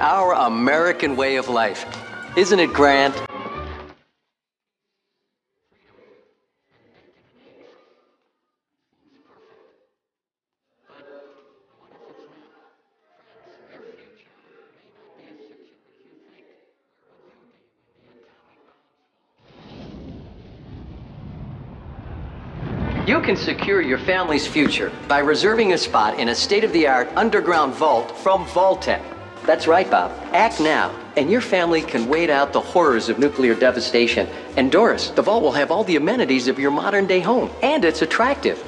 our American way of life. Isn't it grand? You can secure your family's future by reserving a spot in a state-of-the-art underground vault from Vault-Tec. That's right, Bob. Act now, and your family can wait out the horrors of nuclear devastation. And Doris, the vault will have all the amenities of your modern-day home, and it's attractive.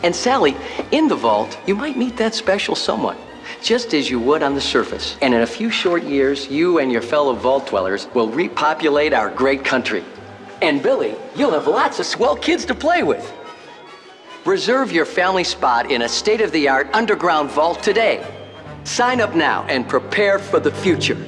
And Sally, in the vault, you might meet that special someone, just as you would on the surface. And in a few short years, you and your fellow vault dwellers will repopulate our great country. And Billy, you'll have lots of swell kids to play with. Reserve your family spot in a state-of-the-art underground vault today. Sign up now and prepare for the future.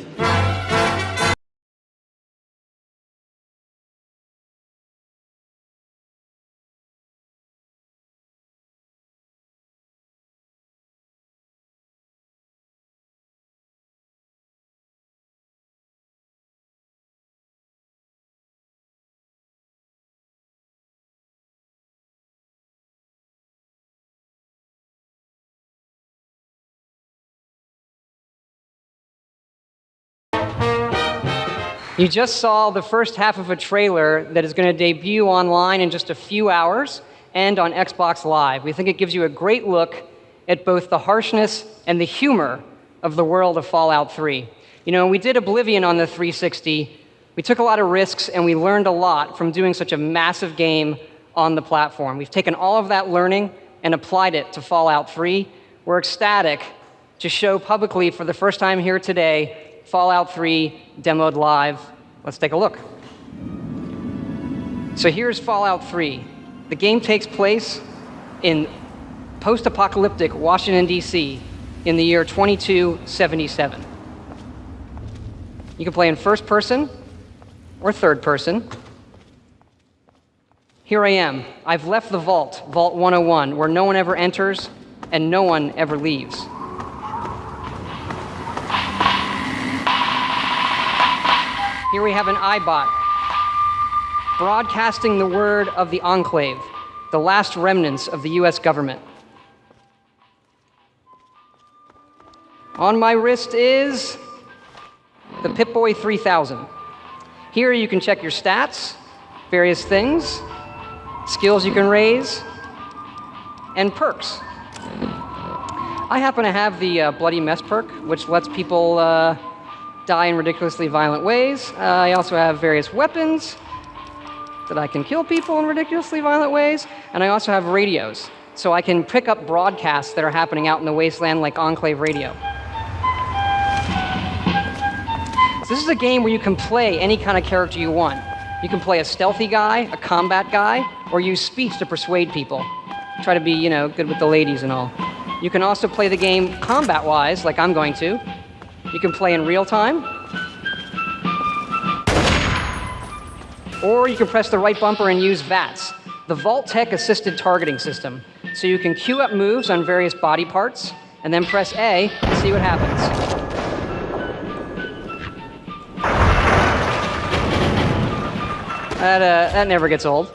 You just saw the first half of a trailer that is going to debut online in just a few hours and on Xbox Live. We think it gives you a great look at both the harshness and the humor of the world of Fallout 3. You know, we did Oblivion on the 360. We took a lot of risks, and we learned a lot from doing such a massive game on the platform. We've taken all of that learning and applied it to Fallout 3. We're ecstatic to show publicly for the first time here today Fallout 3 demoed live. Let's take a look. So here's Fallout 3. The game takes place in post-apocalyptic Washington, D.C. in the year 2277. You can play in first person or third person. Here I am. I've left the vault, Vault 101, where no one ever enters and no one ever leaves. Here we have an iBot broadcasting the word of the Enclave, the last remnants of the US government. On my wrist is the Pip-Boy 3000. Here you can check your stats, various things, skills you can raise, and perks. I happen to have the Bloody Mess perk, which lets people die in ridiculously violent ways. I also have various weapons that I can kill people in ridiculously violent ways, and I also have radios, so I can pick up broadcasts that are happening out in the wasteland like Enclave Radio. So this is a game where you can play any kind of character you want. You can play a stealthy guy, a combat guy, or use speech to persuade people. Try to be, you know, good with the ladies and all. You can also play the game combat-wise, like I'm going to. You can play in real time, or you can press the right bumper and use VATS, the Vault-Tec assisted targeting system. So you can queue up moves on various body parts, and then press A to see what happens. That never gets old.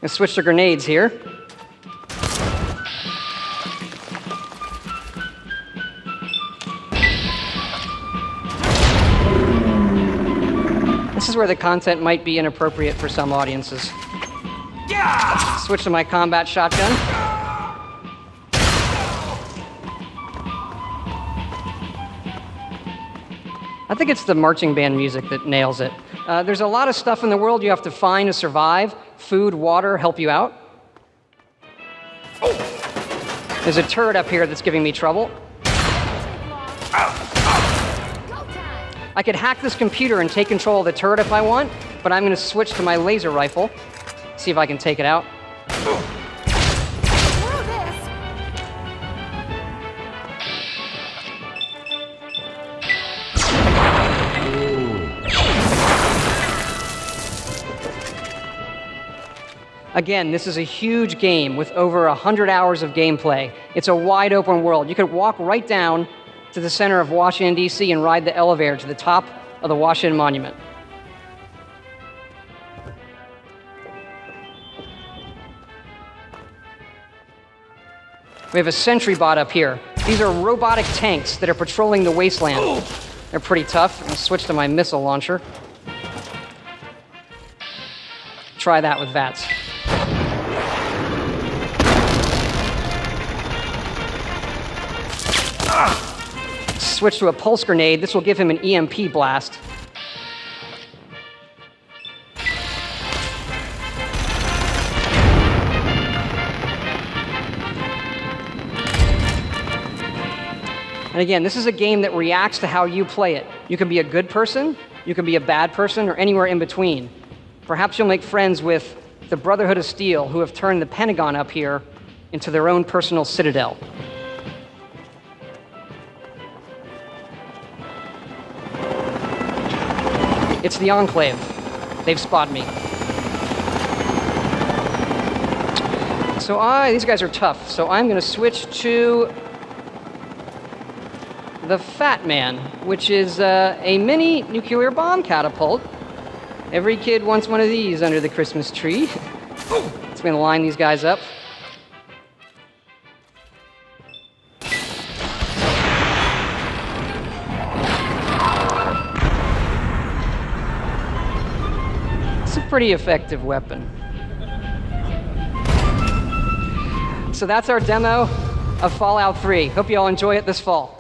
Let's switch to grenades here. This is where the content might be inappropriate for some audiences. Yeah! Switch to my combat shotgun. I think it's the marching band music that nails it. There's a lot of stuff in the world you have to find to survive. Food, water help you out. There's a turret up here that's giving me trouble. I could hack this computer and take control of the turret if I want, but I'm going to switch to my laser rifle, see if I can take it out. Again, this is a huge game with over 100 hours of gameplay. It's a wide open world. You could walk right down to the center of Washington, D.C. and ride the elevator to the top of the Washington Monument. We have a sentry bot up here. These are robotic tanks that are patrolling the wasteland. They're pretty tough. I'm gonna switch to my missile launcher. Try that with VATS. Switch to a pulse grenade. This will give him an EMP blast. And again, this is a game that reacts to how you play it. You can be a good person, you can be a bad person, or anywhere in between. Perhaps you'll make friends with the Brotherhood of Steel, who have turned the Pentagon up here into their own personal citadel. It's the Enclave. They've spotted me. So these guys are tough, so I'm gonna switch to the Fat Man, which is a mini nuclear bomb catapult. Every kid wants one of these under the Christmas tree. It's gonna line these guys up. It's a pretty effective weapon. So that's our demo of Fallout 3. Hope you all enjoy it this fall.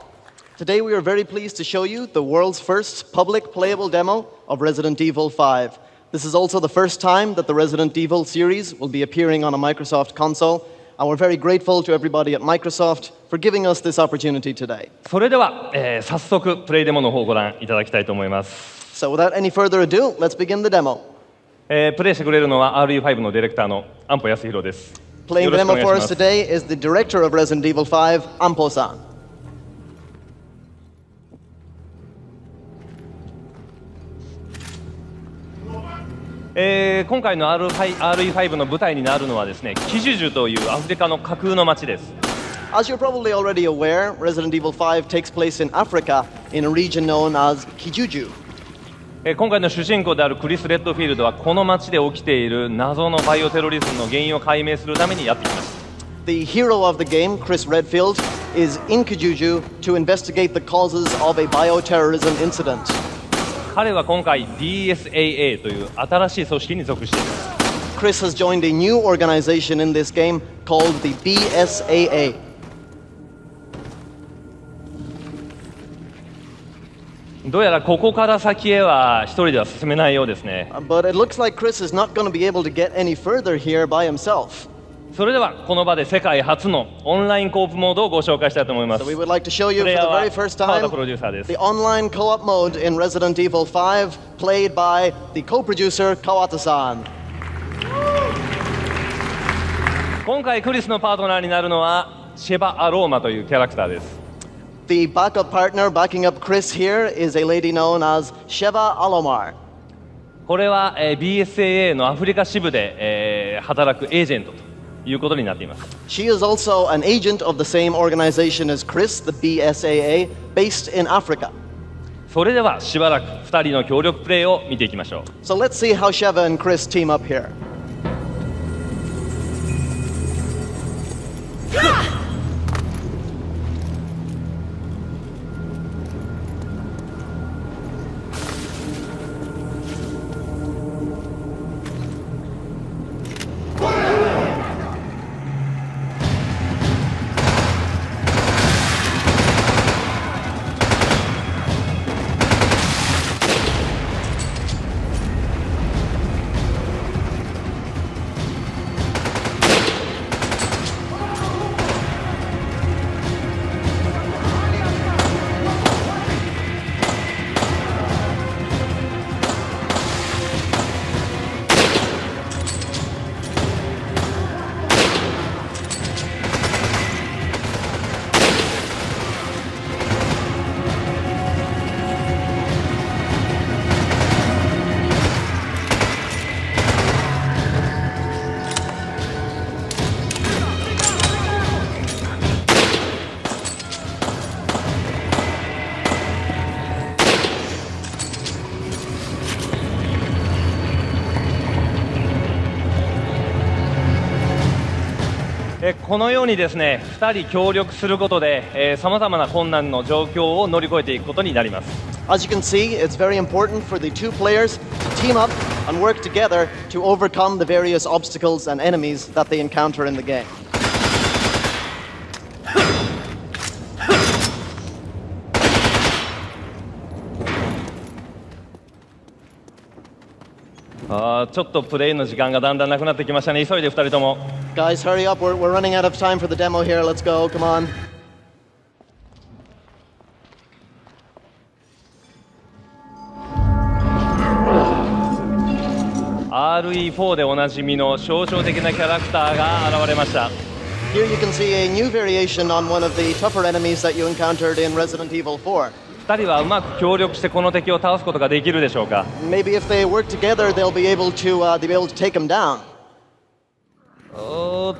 Today we are very pleased to show you the world's first public playable demo of Resident Evil 5. This is also the first time that the Resident Evil series will be appearing on a Microsoft console, and we're very grateful to everybody at Microsoft for giving us this opportunity today. それでは、早速プレイデモの方をご覧いただきたいと思います。 So without any further ado, let's begin the demo. プレイしてくれるのは RE5 のディレクターの安保康弘です。 Playing よ the ろしくお demo 願い for し us ます。 today is the director of Resident Evil 5, Ampo-san. 今回の RE5 の舞台になるのはですね、キジュジュというアフリカの架空の街です。 As you're probably already aware, Resident Evil 5 takes place in Africa in a region known as Kijuju. 今回の主人公であるクリス・レッドフィールドはこの街で起きている謎のバイオテロリズムの原因を解明するためにやってきました。 The hero of the game, Chris Redfield, is in Kijuju to investigate the causes of a bioterrorism incident. 彼は今回 DSAA という新しい組織に属しています。 Chris has joined a new organization in this game called the BSAA. どうやらここから先へは一人では進めないようですね。 But it looks like Chris is not going to be able to get any further here by himself. それではこの場で世界初のオンラインコープモードをご紹介したいと思います。 So we would like to show you for the very first 川 time 田プロデューサーです。 the online co-op mode in Resident Evil 5 played by the co-producer Kawata-san. 今回クリスのパートナーになるのはシェバ・アローマというキャラクターです。 The backup partner backing up Chris here is a lady known as Sheva Alomar. これは、BSAA のアフリカ支部で、働くエージェントということになっています。 She is also an agent of the same organization as Chris, the BSAA, based in Africa. それではしばらく2人の協力プレイを見ていきましょう。 So let's see how Sheva and Chris team up here. このようにですね、2人協力することで、さまざまな困難の状況を乗り越えていくことになります。As you can see, it's very important for the two players to team up and work together to overcome the various obstacles and enemies that they encounter in the game. ちょっとプレイの時間がだんだんなくなってきましたね。急いで2人とも。Guys, hurry up. We're running out of time for the demo here. Let's go. Come on. RE4 でおなじみの象徴的なキャラクターが現れました。Here you can see a new variation on one of the tougher enemies that you encountered in Resident Evil 4. 2人はうまく協力してこの敵を倒すことができるでしょうか。 Maybe if they work together, they'll be able to take him down.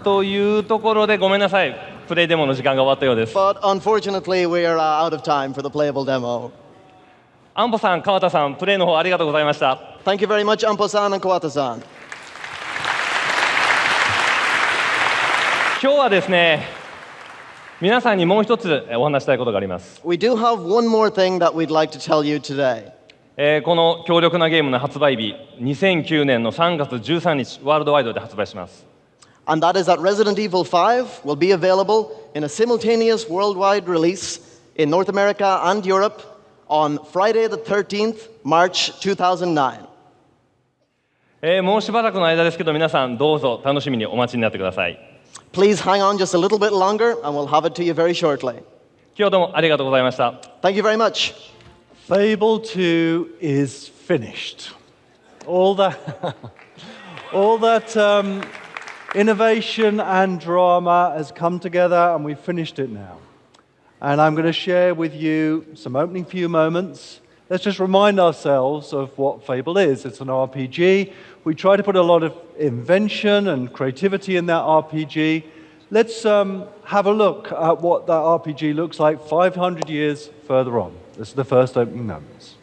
というところでごめんなさい。プレイデモの時間が終わったようです。 But unfortunately, we are out of time for the playable demo. アンポさん、川田さん、プレイの方ありがとうございました。 Thank you very much, Ampo-san and Kawata-san. 今日はですね、皆さんにもう一つお話したいことがあります。 We do have one more thing that we'd like to tell you today. この強力なゲームの発売日、2009年の3月13日、ワールドワイドで発売します。 And that is that Resident Evil 5 will be available in a simultaneous worldwide release in North America and Europe on Friday the 13th, March 2009. もうしばらくの間ですけど、皆さんどうぞ楽しみにお待ちになってください。 Please hang on just a little bit longer and we'll have it to you very shortly. 今日どうもありがとうございました。 Thank you very much. Fable 2 is finished. All that, all that innovation and drama has come together and we've finished it now. And I'm going to share with you some opening few moments. Let's just remind ourselves of what Fable is. It's an RPG. We try to put a lot of invention and creativity in that RPG. Let's have a look at what that RPG looks like 500 years further on. This is the first opening moments.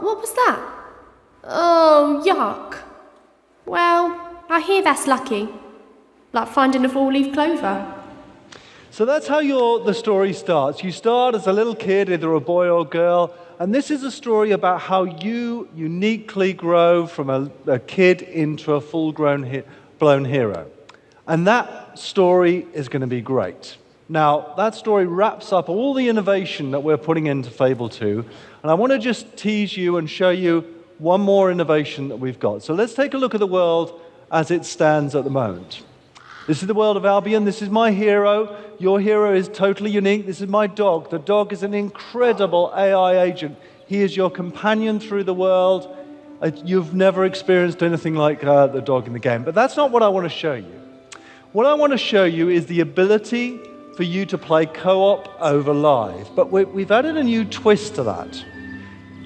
What was that? Oh, yuck. Well, I hear that's lucky. Like finding a four-leaf clover. So that's how the story starts. You start as a little kid, either a boy or girl, and this is a story about how you uniquely grow from a kid into a full-grown blown hero. And that story is going to be great. Now, that story wraps up all the innovation that we're putting into Fable 2, and I want to just tease you and show you one more innovation that we've got. So let's take a look at the world as it stands at the moment. This is the world of Albion. This is my hero. Your hero is totally unique. This is my dog. The dog is an incredible AI agent. He is your companion through the world. You've never experienced anything like the dog in the game. But that's not what I want to show you. What I want to show you is the ability for you to play co-op over live. But we've added a new twist to that.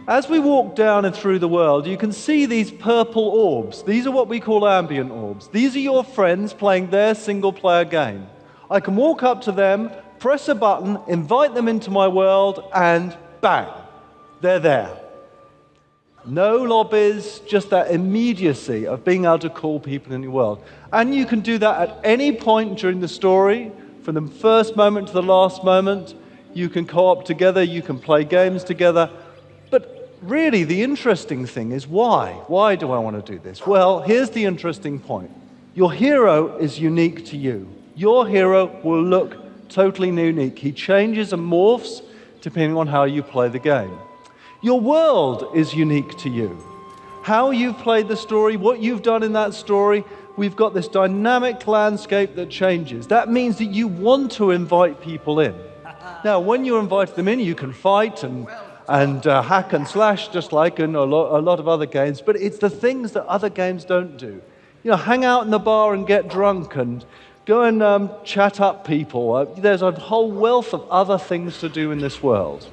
As we walk down and through the world, you can see these purple orbs. These are what we call ambient orbs. These are your friends playing their single-player game. I can walk up to them, press a button, invite them into my world, and bang, they're there. No lobbies, just that immediacy of being able to call people in your world. And you can do that at any point during the story, from the first moment to the last moment. You can co-op together, you can play games together. But really, the interesting thing is why? Why do I want to do this? Well, here's the interesting point. Your hero is unique to you. Your hero will look totally unique. He changes and morphs depending on how you play the game. Your world is unique to you. How you've played the story, what you've done in that story, we've got this dynamic landscape that changes. That means that you want to invite people in. Now, when you invite them in, you can fight and hack and slash just like in a lot of other games, but it's the things that other games don't do. You know, hang out in the bar and get drunk and go and chat up people. There's a whole wealth of other things to do in this world.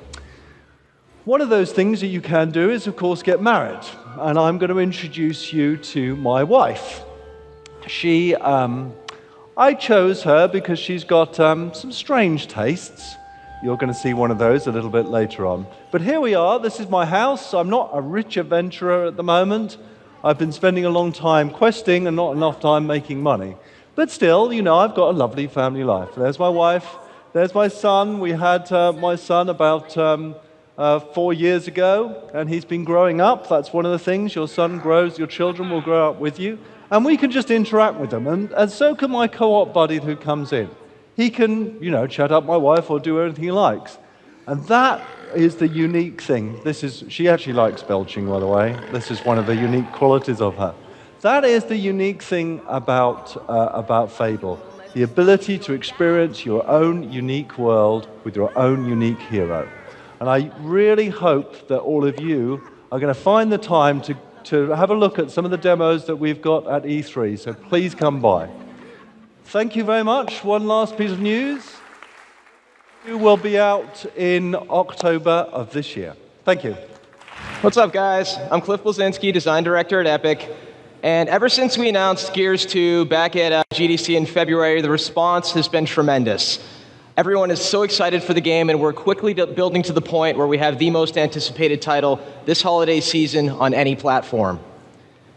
One of those things that you can do is, of course, get married. And I'm going to introduce you to my wife. I chose her because she's got some strange tastes. You're going to see one of those a little bit later on. But here we are. This is my house. I'm not a rich adventurer at the moment. I've been spending a long time questing and not enough time making money. But still, you know, I've got a lovely family life. There's my wife. There's my son. We had my son about 4 years ago, and he's been growing up. That's one of the things. Your son grows, your children will grow up with you, and we can just interact with them. And so can my co-op buddy who comes in. He can, you know, chat up my wife or do anything he likes. And that is the unique thing. She actually likes belching, by the way. This is one of the unique qualities of her. That is the unique thing about Fable. The ability to experience your own unique world with your own unique hero. And I really hope that all of you are going to find the time to have a look at some of the demos that we've got at E3. So please come by. Thank you very much. One last piece of news. It will be out in October of this year. Thank you. What's up, guys? I'm Cliff Blazinski, design director at Epic. And ever since we announced Gears 2 back at GDC in February, the response has been tremendous. Everyone is so excited for the game, and we're quickly building to the point where we have the most anticipated title this holiday season on any platform.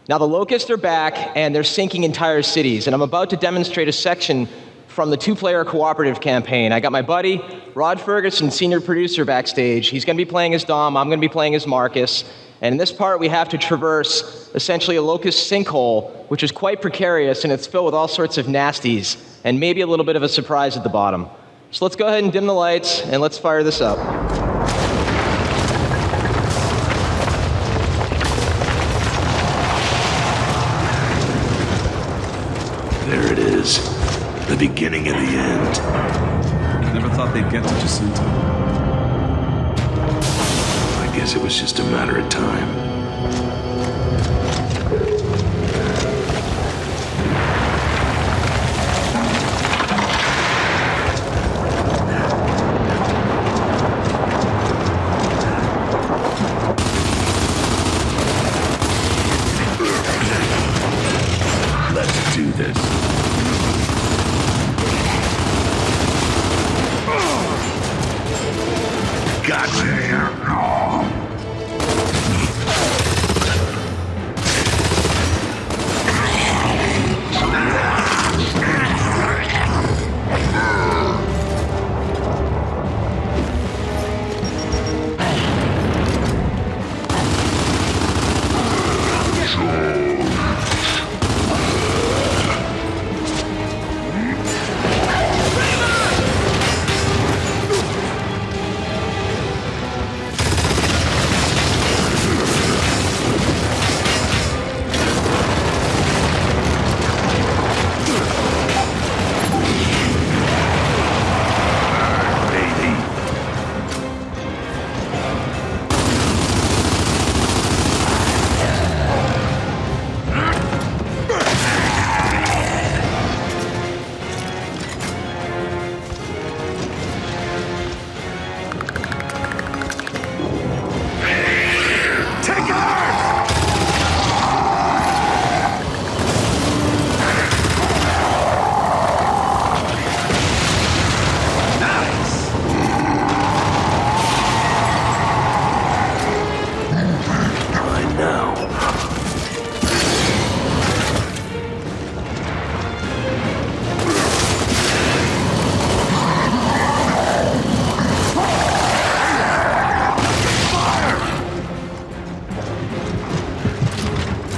Now, the Locusts are back, and they're sinking entire cities, and I'm about to demonstrate a section from the two-player cooperative campaign. I got my buddy, Rod Ferguson, senior producer, backstage. He's going to be playing as Dom, I'm going to be playing as Marcus, and in this part, we have to traverse essentially a Locust sinkhole, which is quite precarious, and it's filled with all sorts of nasties, and maybe a little bit of a surprise at the bottom. So let's go ahead and dim the lights, and let's fire this up. There it is. The beginning of the end. Never thought they'd get to Jacinto. I guess it was just a matter of time. Let's do this.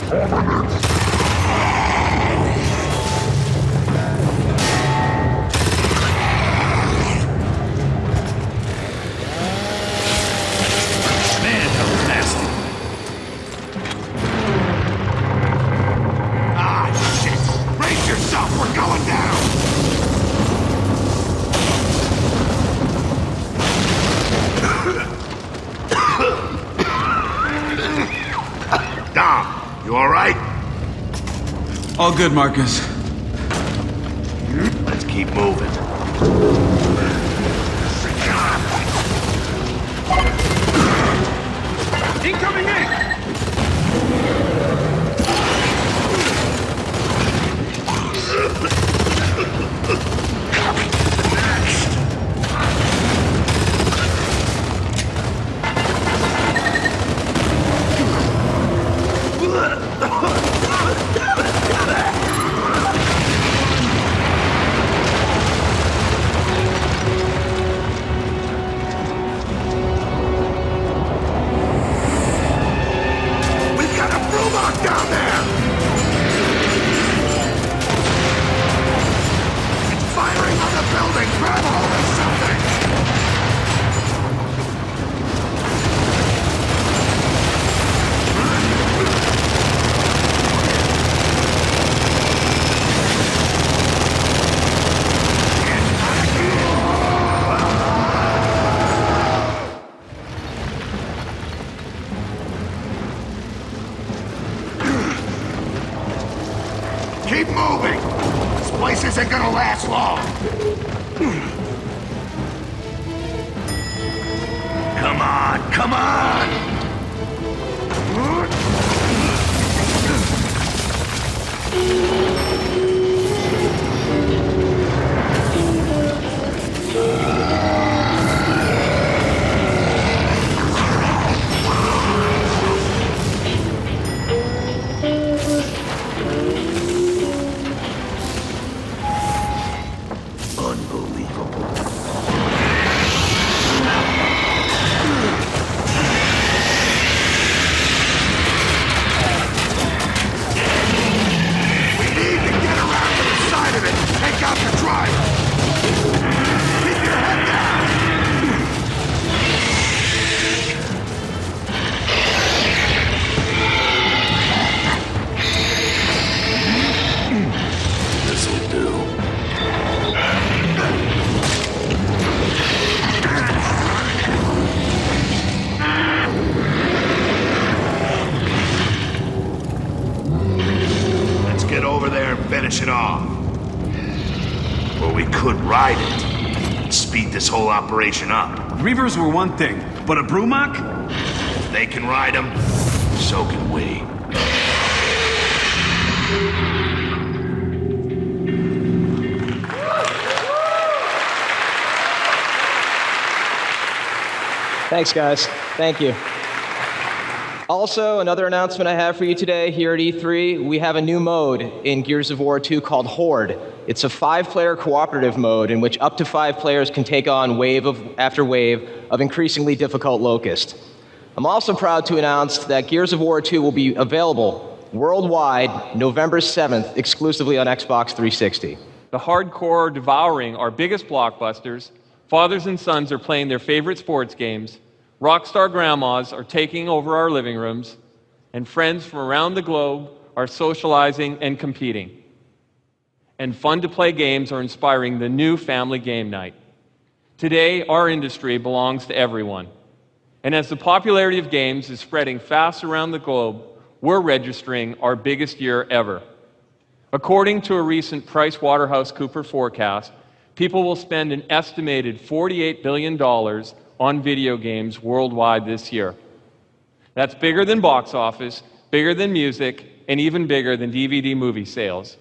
Man, that was nasty. Ah, shit! Brace yourself, we're going down! Dom, you alright? All good, Marcus. Let's keep moving. Incoming in! We've got a robot down there! It's firing on the building! Grab hold of something! Keep moving! This place isn't gonna last long! Come on, come on! Unbelievable. We need to get around to the side of it and take out the driver. Keep your head down. This'll do. Let's get over there and finish it off. Or we could ride it and speed this whole operation up. Reavers were one thing, but a Brumach? If they can ride them, so can we. Thanks, guys. Thank you. Also, another announcement I have for you today here at E3, we have a new mode in Gears of War 2 called Horde. It's a 5-player cooperative mode in which up to 5 players can take on wave after wave of increasingly difficult Locust. I'm also proud to announce that Gears of War 2 will be available worldwide November 7th, exclusively on Xbox 360. The hardcore are devouring our biggest blockbusters, fathers and sons are playing their favorite sports games, rockstar grandmas are taking over our living rooms, and friends from around the globe are socializing and competing. And fun-to-play games are inspiring the new family game night. Today, our industry belongs to everyone. And as the popularity of games is spreading fast around the globe, we're registering our biggest year ever. According to a recent PricewaterhouseCoopers forecast, people will spend an estimated $48 billion on video games worldwide this year. That's bigger than box office, bigger than music, and even bigger than DVD movie sales.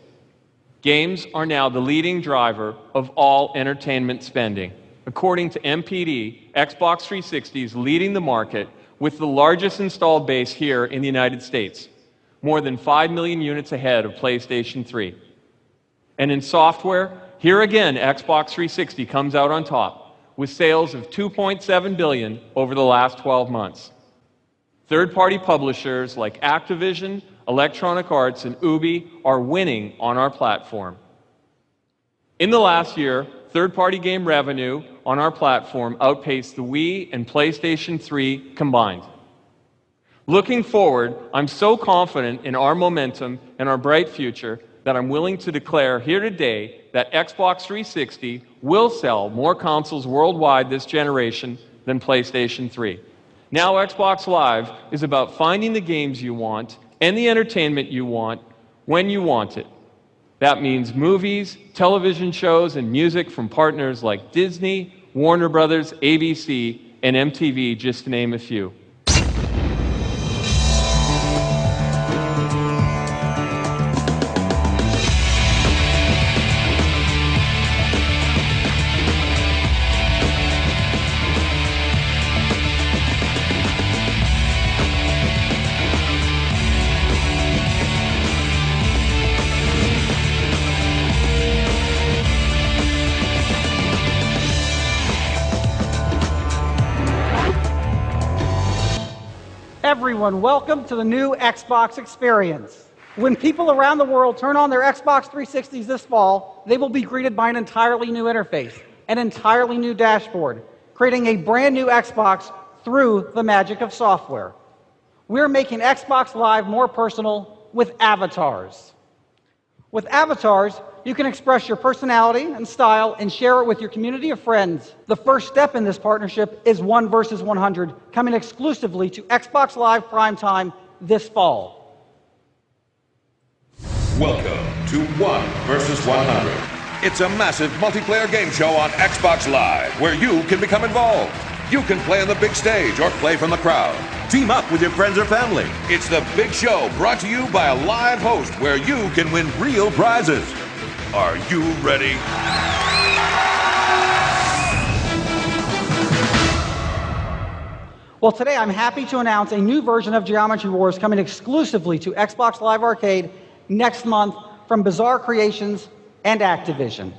Games are now the leading driver of all entertainment spending. According to MPD, Xbox 360 is leading the market with the largest installed base here in the United States, more than 5 million units ahead of PlayStation 3. And in software, here again, Xbox 360 comes out on top, with sales of $2.7 billion over the last 12 months. Third-party publishers like Activision, Electronic Arts, and Ubi are winning on our platform. In the last year, third-party game revenue on our platform outpaced the Wii and PlayStation 3 combined. Looking forward, I'm so confident in our momentum and our bright future that I'm willing to declare here today that Xbox 360 will sell more consoles worldwide this generation than PlayStation 3. Now Xbox Live is about finding the games you want and the entertainment you want when you want it. That means movies, television shows, and music from partners like Disney, Warner Brothers, ABC, and MTV, just to name a few. Everyone, welcome to the new Xbox experience. When people around the world turn on their Xbox 360s this fall, they will be greeted by an entirely new interface, an entirely new dashboard, creating a brand new Xbox through the magic of software. We're making Xbox Live more personal with avatars. With avatars, you can express your personality and style and share it with your community of friends. The first step in this partnership is 1 vs. 100, coming exclusively to Xbox Live Primetime this fall. Welcome to 1 vs. 100. It's a massive multiplayer game show on Xbox Live where you can become involved. You can play on the big stage or play from the crowd. Team up with your friends or family. It's the big show brought to you by a live host where you can win real prizes. Are you ready? Well, today I'm happy to announce a new version of Geometry Wars coming exclusively to Xbox Live Arcade next month from Bizarre Creations and Activision.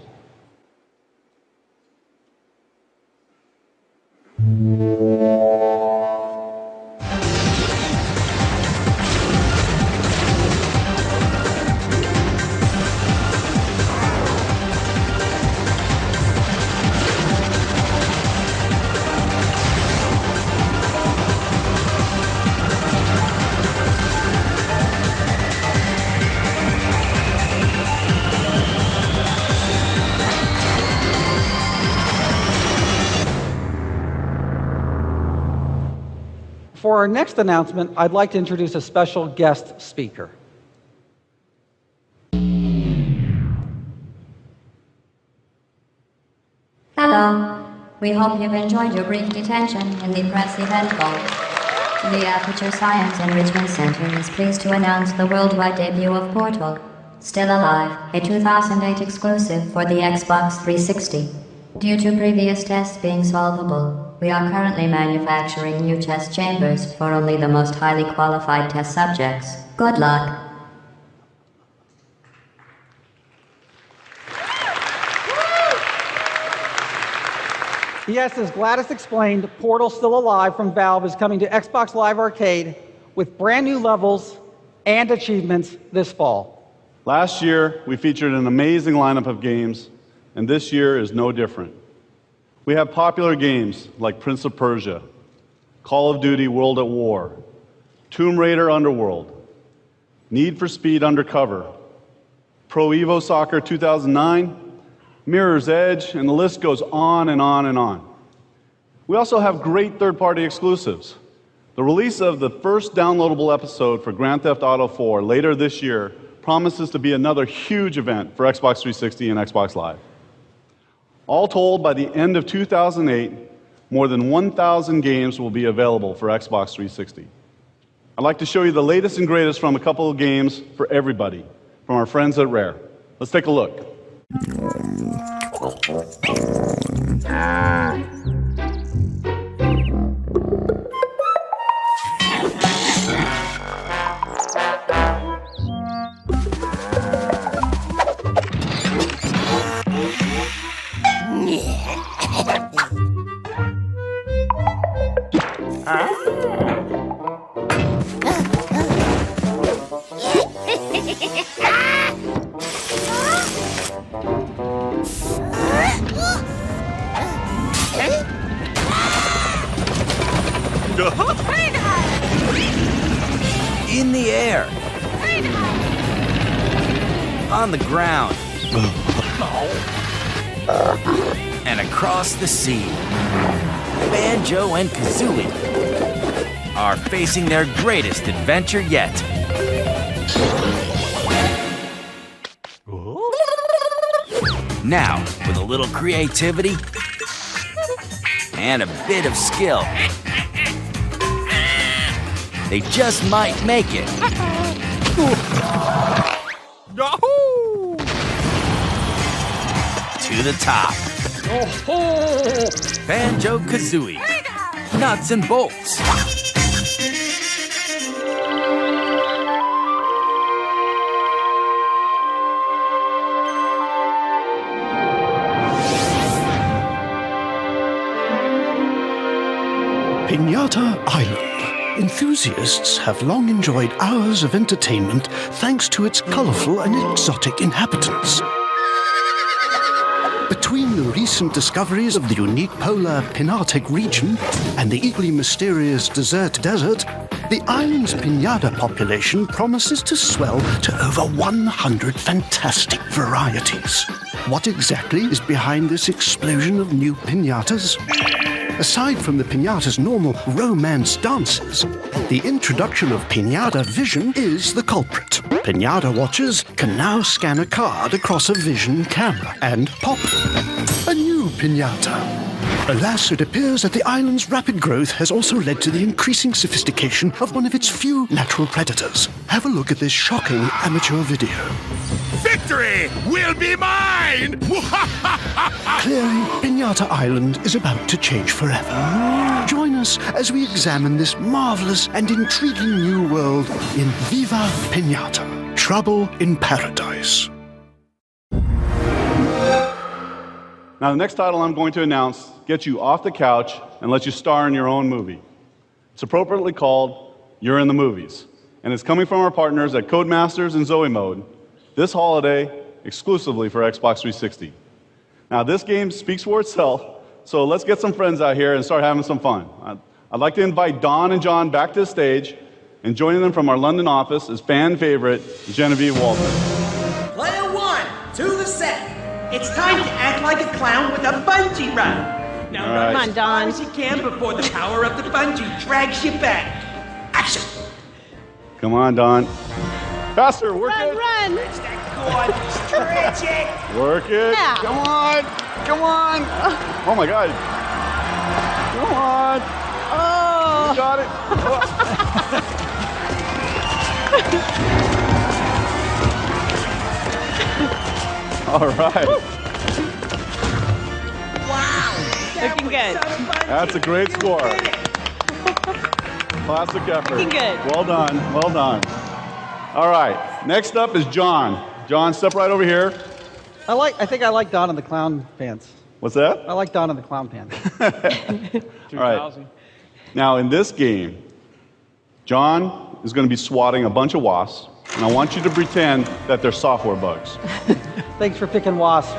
For our next announcement, I'd like to introduce a special guest speaker. Hello. We hope you've enjoyed your brief detention in the press event vault. The Aperture Science Enrichment Center is pleased to announce the worldwide debut of Portal, Still Alive, a 2008 exclusive for the Xbox 360. Due to previous tests being solvable, we are currently manufacturing new test chambers for only the most highly qualified test subjects. Good luck. Yes, as Gladys explained, Portal Still Alive from Valve is coming to Xbox Live Arcade with brand new levels and achievements this fall. Last year, we featured an amazing lineup of games, and this year is no different. We have popular games like Prince of Persia, Call of Duty World at War, Tomb Raider Underworld, Need for Speed Undercover, Pro Evo Soccer 2009, Mirror's Edge, and the list goes on and on and on. We also have great third-party exclusives. The release of the first downloadable episode for Grand Theft Auto 4 later this year promises to be another huge event for Xbox 360 and Xbox Live. All told, by the end of 2008, more than 1,000 games will be available for Xbox 360. I'd like to show you the latest and greatest from a couple of games for everybody, from our friends at Rare. Let's take a look. In the air. On the ground. And across the sea. Banjo and Kazooie are facing their greatest adventure yet. Now, with a little creativity and a bit of skill, they just might make it. To the top. Banjo Kazooie. Nuts and bolts. Pinata Island. Enthusiasts have long enjoyed hours of entertainment thanks to its colorful and exotic inhabitants. Between the recent discoveries of the unique polar Pinatic region and the equally mysterious desert, the island's pinata population promises to swell to over 100 fantastic varieties. What exactly is behind this explosion of new pinatas? Aside from the pinata's normal romance dances, the introduction of pinata vision is the culprit. Pinata watchers can now scan a card across a vision camera and pop a new pinata. Alas, it appears that the island's rapid growth has also led to the increasing sophistication of one of its few natural predators. Have a look at this shocking amateur video. Victory will be mine! Clearly, Pinata Island is about to change forever. Join us as we examine this marvelous and intriguing new world in Viva Pinata, Trouble in Paradise. Now, the next title I'm going to announce gets you off the couch and lets you star in your own movie. It's appropriately called You're in the Movies, and it's coming from our partners at Codemasters and Zoe Mode this holiday exclusively for Xbox 360. Now, this game speaks for itself, so let's get some friends out here and start having some fun. I'd like to invite Don and John back to the stage, and joining them from our London office is fan favorite Genevieve Walton. Player one, to the set. It's time to act like a clown with a bungee run. Now run as far as you can before the power of the bungee drags you back. Action! Come on, Don. Faster, work it. Run! Stretch that cord, stretch it! Work it. Yeah. Come on. Come on. Oh my God. Come on. Oh! You got it. All right. Wow! Looking good. That's a great score. Classic effort. Looking good. Well done. Well done. All right. Next up is John. John, step right over here. I think I like Don in the clown pants. What's that? I like Don in the clown pants. All right. Now, in this game, John is going to be swatting a bunch of wasps, and I want you to pretend that they're software bugs. Thanks for picking wasps.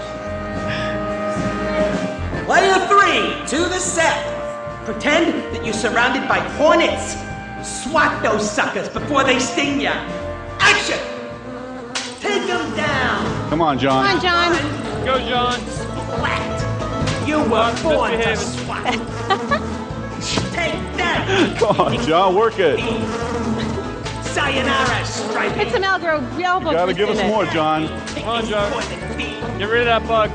Player three, to the set. Pretend that you're surrounded by hornets. Swat those suckers before they sting you. Action! Take them down. Come on, John. Come on, John. Go, John. Splat. You were born to swat. Take that. Come on, John, work it. Sayonara, Stripey. Put some elbow You gotta give us more, John. Come on, John. Get rid of that bug.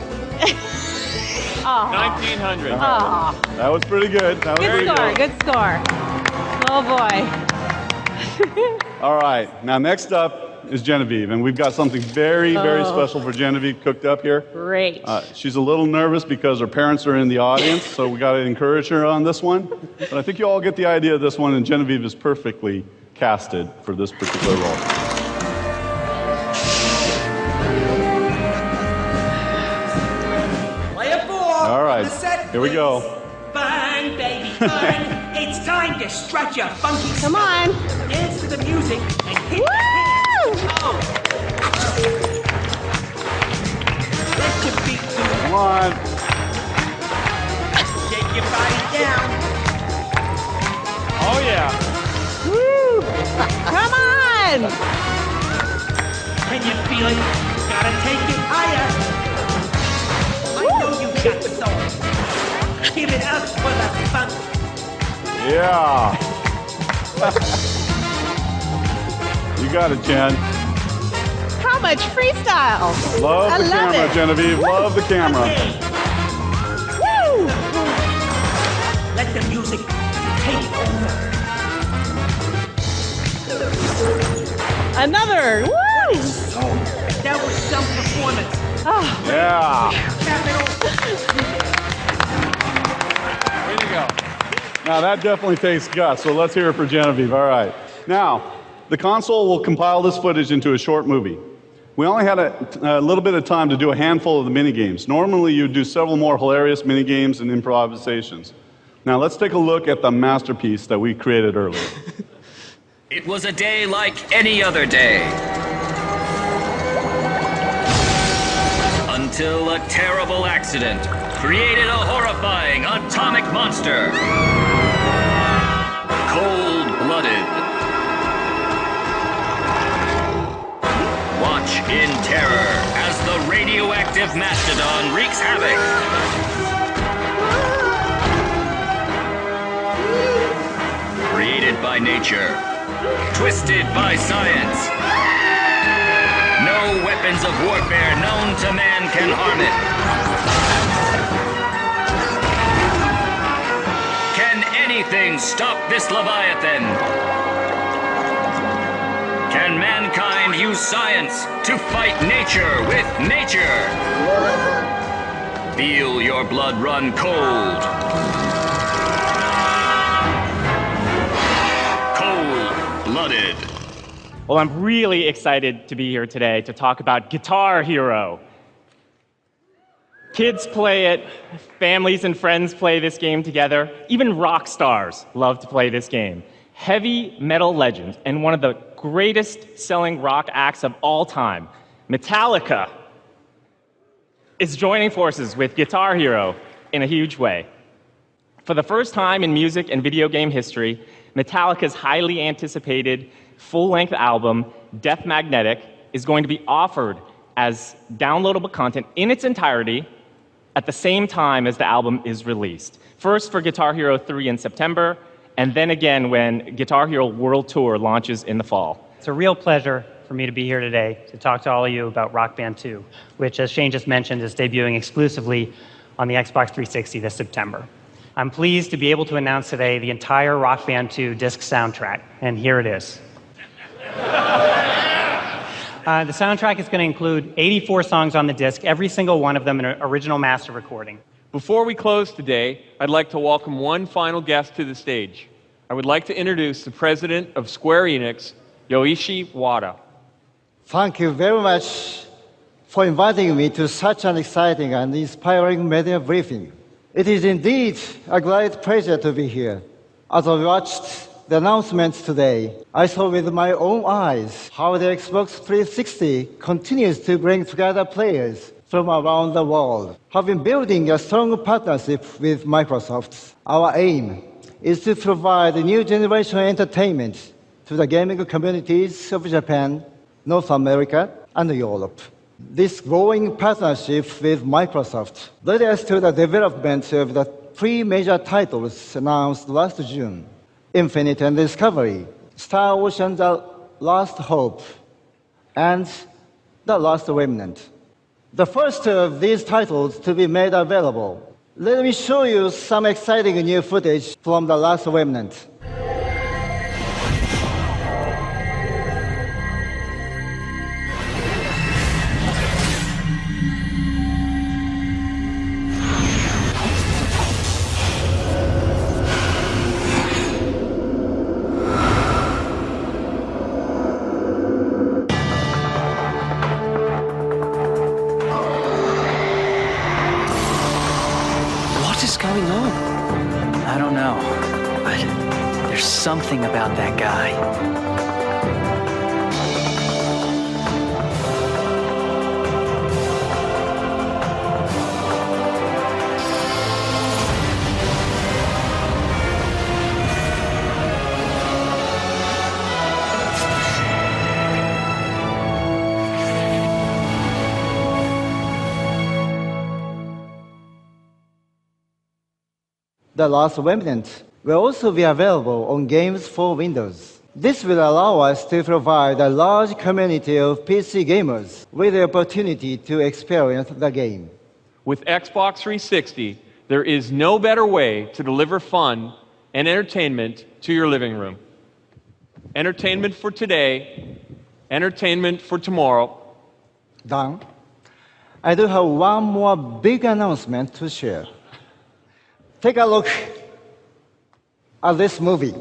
Oh. 1900. Oh. That was pretty good. That was pretty good. Good score. Oh boy. All right. Now, next up is Genevieve, and we've got something very, very special for Genevieve cooked up here. Great. She's a little nervous because her parents are in the audience, so we got to encourage her on this one. But I think you all get the idea of this one, and Genevieve is perfectly casted for this particular role. Player four. All right. The set, Here we go. Fun, baby, fun. It's time to stretch your funky Come on. Dance to the music and hit Woo! the hands. Oh, on. Get your body down. Oh, yeah. Woo! Come on! Can you feel it? Gotta take it higher. I know you got the soul. Give it up for the funk. Yeah. You got it, Jen. How much freestyle! Love I the love camera, it. Genevieve. Love the camera. Woo! Let the music take over. Another! Woo! That was some performance. Oh. Yeah. Capital. Way to go. Now that definitely takes guts, so let's hear it for Genevieve. All right. Now, the console will compile this footage into a short movie. We only had a little bit of time to do a handful of the mini games. Normally, you'd do several more hilarious mini games and improvisations. Now, let's take a look at the masterpiece that we created earlier. It was a day like any other day. Until a terrible accident created a horrifying atomic monster. Cold-blooded. Watch in terror as the radioactive mastodon wreaks havoc. Created by nature, twisted by science. No weapons of warfare known to man can harm it. Can anything stop this Leviathan? Can mankind use science to fight nature with nature? Feel your blood run cold. Cold-blooded. Well, I'm really excited to be here today to talk about Guitar Hero. Kids play it, families and friends play this game together, even rock stars love to play this game. Heavy metal legend and one of the greatest selling rock acts of all time, Metallica, is joining forces with Guitar Hero in a huge way. For the first time in music and video game history, Metallica's highly anticipated full-length album, Death Magnetic, is going to be offered as downloadable content in its entirety at the same time as the album is released. First for Guitar Hero 3 in September, and then again when Guitar Hero World Tour launches in the fall. It's a real pleasure for me to be here today to talk to all of you about Rock Band 2, which, as Shane just mentioned, is debuting exclusively on the Xbox 360 this September. I'm pleased to be able to announce today the entire Rock Band 2 disc soundtrack, and here it is. The soundtrack is going to include 84 songs on the disc, every single one of them an original master recording. Before we close today, I'd like to welcome one final guest to the stage. I would like to introduce the president of Square Enix, Yoichi Wada. Thank you very much for inviting me to such an exciting and inspiring media briefing. It is indeed a great pleasure to be here. As I watched the announcements today, I saw with my own eyes how the Xbox 360 continues to bring together players from around the world. Having building a strong partnership with Microsoft, our aim is to provide new generation entertainment to the gaming communities of Japan, North America, and Europe. This growing partnership with Microsoft led us to the development of the three major titles announced last June: Infinite and Discovery, Star Ocean: The Last Hope, and The Last Remnant. The first of these titles to be made available. Let me show you some exciting new footage from The Last Remnant. Going on? I don't know, but there's something about that guy. The Last Remnant will also be available on games for Windows. This will allow us to provide a large community of PC gamers with the opportunity to experience the game. With Xbox 360, there is no better way to deliver fun and entertainment to your living room. Entertainment for today, entertainment for tomorrow. Dan, I do have one more big announcement to share. Take a look at this movie.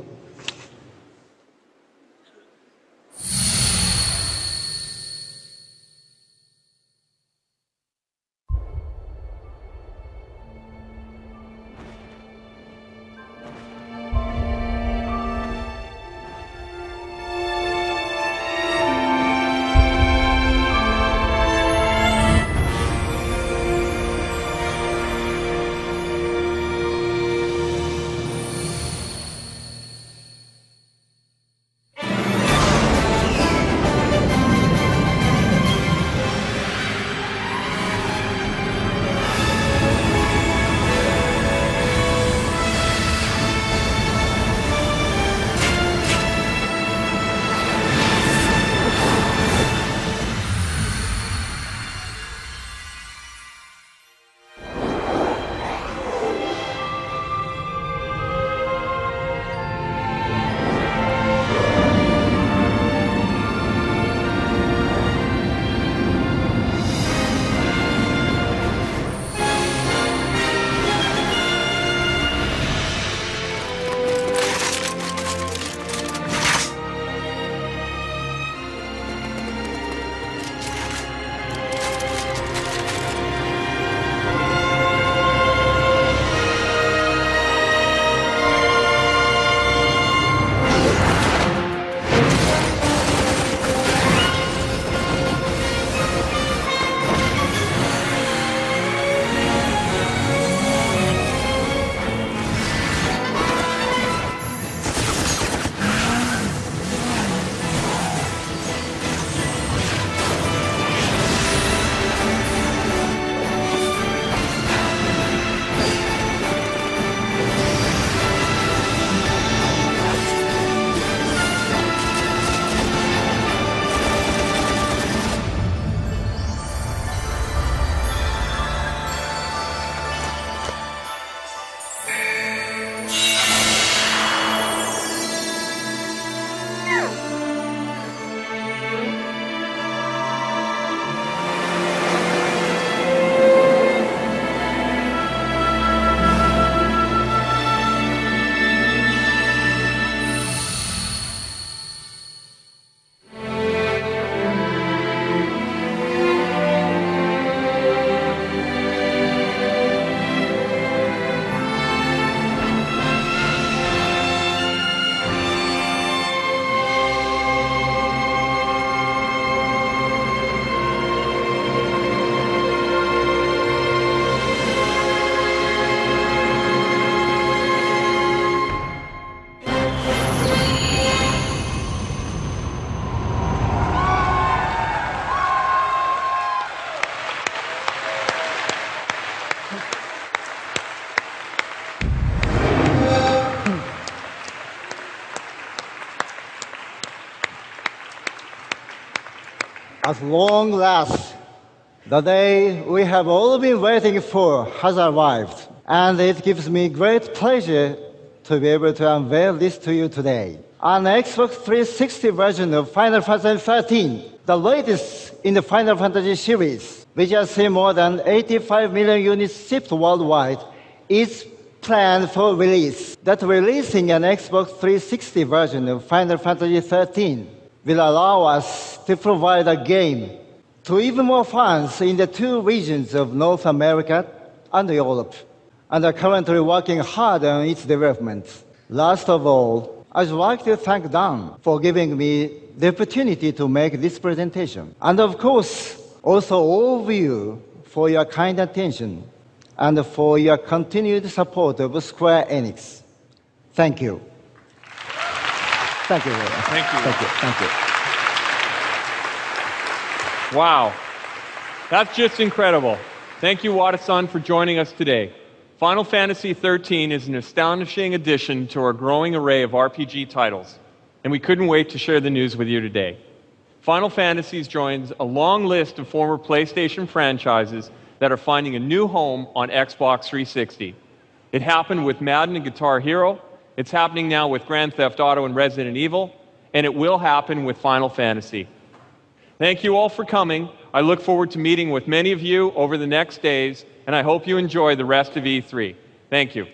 At long last, the day we have all been waiting for has arrived, and it gives me great pleasure to be able to unveil this to you today. An Xbox 360 version of Final Fantasy XIII, the latest in the Final Fantasy series, which has seen more than 85 million units shipped worldwide, is planned for release. That releasing an Xbox 360 version of Final Fantasy XIII will allow us to provide a game to even more fans in the two regions of North America and Europe, and are currently working hard on its development. Last of all, I'd like to thank Dan for giving me the opportunity to make this presentation. And of course, also all of you for your kind attention and for your continued support of Square Enix. Thank you. Thank you very much. Thank you. Thank you. Thank you. Wow. That's just incredible. Thank you, Wada-san, for joining us today. Final Fantasy XIII is an astonishing addition to our growing array of RPG titles, and we couldn't wait to share the news with you today. Final Fantasies joins a long list of former PlayStation franchises that are finding a new home on Xbox 360. It happened with Madden and Guitar Hero, it's happening now with Grand Theft Auto and Resident Evil, and it will happen with Final Fantasy. Thank you all for coming. I look forward to meeting with many of you over the next days, and I hope you enjoy the rest of E3. Thank you.